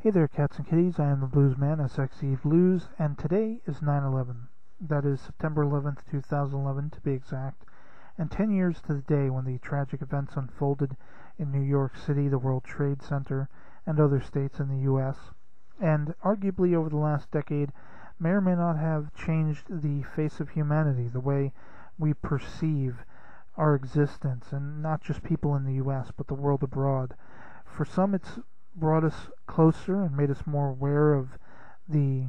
Hey there, cats and kitties. I am the Blues Man, SXE Blues, and today is 9/11. That is September 11th, 2011 to be exact, and 10 years to the day when the tragic events unfolded in New York City, the World Trade Center, and other states in the U.S., and arguably over the last decade may or may not have changed the face of humanity, the way we perceive our existence, and not just people in the U.S., but the world abroad. For some, it's brought us closer and made us more aware of the,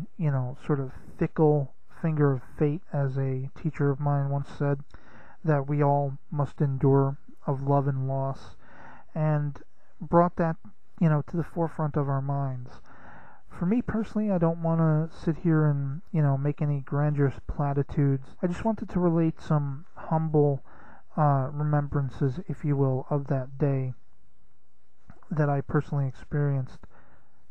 sort of fickle finger of fate, as a teacher of mine once said, that we all must endure of love and loss, and brought that, to the forefront of our minds. For me personally, I don't want to sit here and, make any grandiose platitudes. I just wanted to relate some humble remembrances, if you will, of that day that I personally experienced.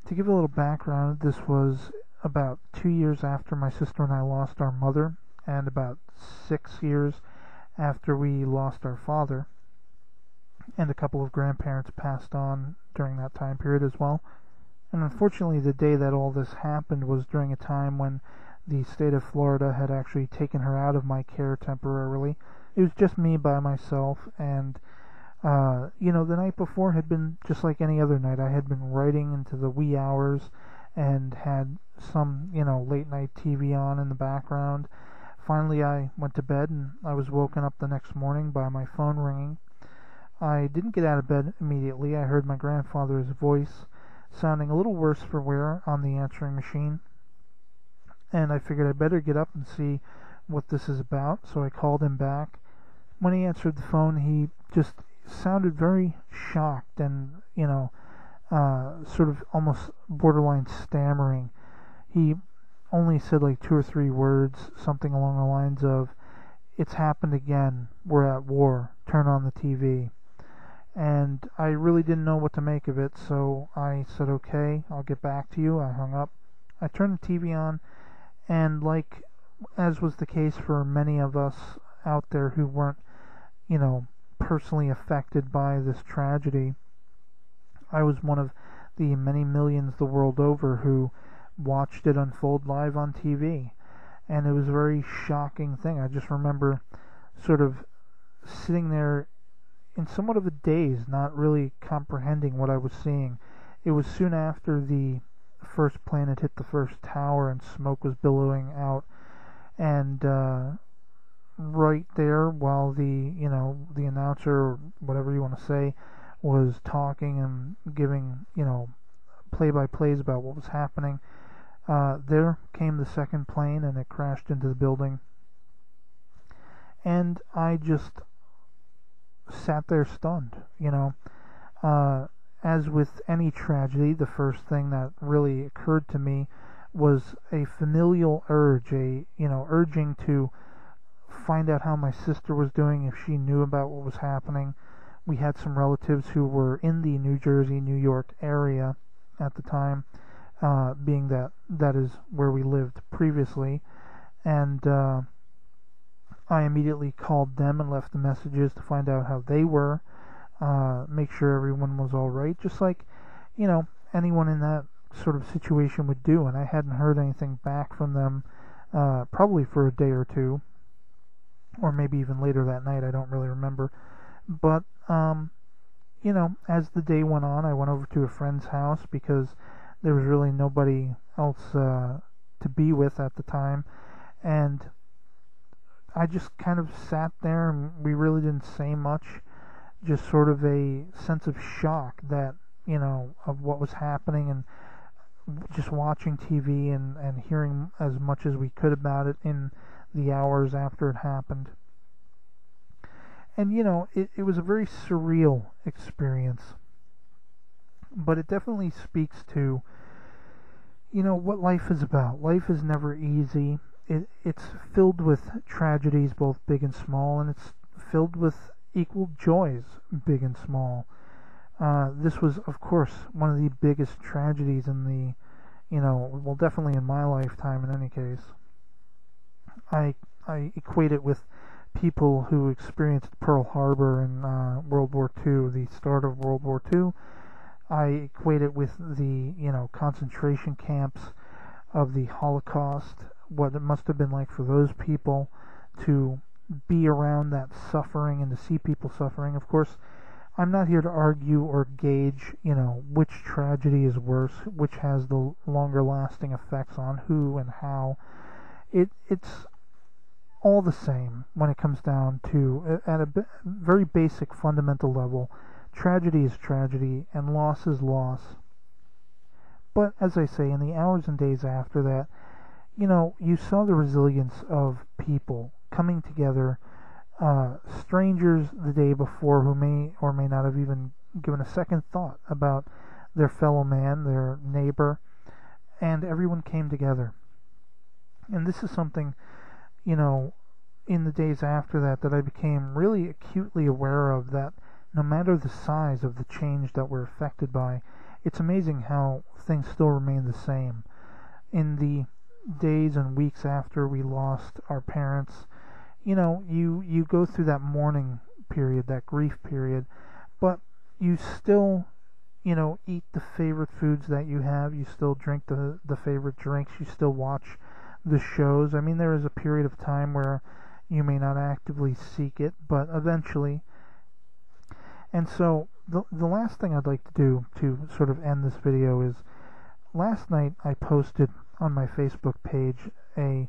To give a little background, this was about 2 years after my sister and I lost our mother, and about 6 years after we lost our father, and a couple of grandparents passed on during that time period as well. And unfortunately, the day that all this happened was during a time when the state of Florida had actually taken her out of my care temporarily. It was just me by myself, and the night before had been just like any other night. I had been writing into the wee hours and had some, late night TV on in the background. Finally, I went to bed, and I was woken up the next morning by my phone ringing. I didn't get out of bed immediately. I heard my grandfather's voice sounding a little worse for wear on the answering machine, and I figured I'd better get up and see what this is about, so I called him back. When he answered the phone, he just sounded very shocked and, sort of almost borderline stammering. He only said like 2 or 3 words, something along the lines of, "It's happened again. We're at war. Turn on the TV." And I really didn't know what to make of it, so I said, "Okay, I'll get back to you." I hung up. I turned the TV on, and like as was the case for many of us out there who weren't, personally affected by this tragedy, I was one of the many millions the world over who watched it unfold live on TV, and it was a very shocking thing. I just remember sort of sitting there in somewhat of a daze, not really comprehending what I was seeing. It was soon after the first plane had hit the first tower and smoke was billowing out, and right there, while the announcer, or whatever you want to say, was talking and giving play-by-plays about what was happening, there came the second plane, and it crashed into the building, and I just sat there stunned. As with any tragedy, the first thing that really occurred to me was a familial urge, urging to find out how my sister was doing, if she knew about what was happening. We had some relatives who were in the New Jersey, New York area at the time, being that is where we lived previously, and I immediately called them and left the messages to find out how they were, make sure everyone was all right, just like anyone in that sort of situation would do. And I hadn't heard anything back from them probably for a day or two, or maybe even later that night. I don't really remember. But as the day went on, I went over to a friend's house because there was really nobody else to be with at the time, and I just kind of sat there, and we really didn't say much, just sort of a sense of shock that, of what was happening, and just watching TV and hearing as much as we could about it in the hours after it happened. And, it was a very surreal experience, but it definitely speaks to, what life is about. Life is never easy. It's filled with tragedies, both big and small, and it's filled with equal joys, big and small. This was, of course, one of the biggest tragedies in the, definitely in my lifetime in any case. I equate it with people who experienced Pearl Harbor in World War II, the start of World War II. I equate it with the, concentration camps of the Holocaust, what it must have been like for those people to be around that suffering and to see people suffering. Of course, I'm not here to argue or gauge, which tragedy is worse, which has the longer lasting effects on who and how. It's all the same when it comes down to, at a very basic fundamental level, tragedy is tragedy and loss is loss. But as I say, in the hours and days after that, you saw the resilience of people coming together, strangers the day before who may or may not have even given a second thought about their fellow man, their neighbor, and everyone came together. And this is something, in the days after that I became really acutely aware of, that no matter the size of the change that we're affected by, it's amazing how things still remain the same. In the days and weeks after we lost our parents, you go through that mourning period, that grief period, but you still, eat the favorite foods that you have, you still drink the favorite drinks, you still watch the shows. I mean, there is a period of time where you may not actively seek it, but eventually. And so the last thing I'd like to do to sort of end this video is, last night I posted on my Facebook page a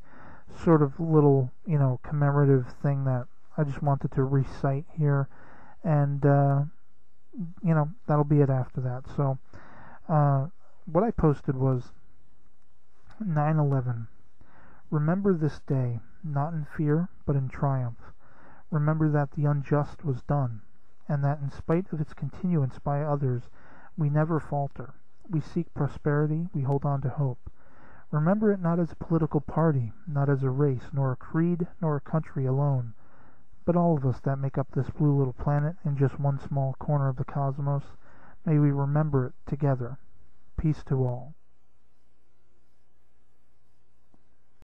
sort of little, commemorative thing that I just wanted to recite here, and that'll be it after that. So what I posted was 9/11. Remember this day, not in fear, but in triumph. Remember that the unjust was done, and that in spite of its continuance by others, we never falter. We seek prosperity, we hold on to hope. Remember it not as a political party, not as a race, nor a creed, nor a country alone, but all of us that make up this blue little planet in just one small corner of the cosmos. May we remember it together. Peace to all.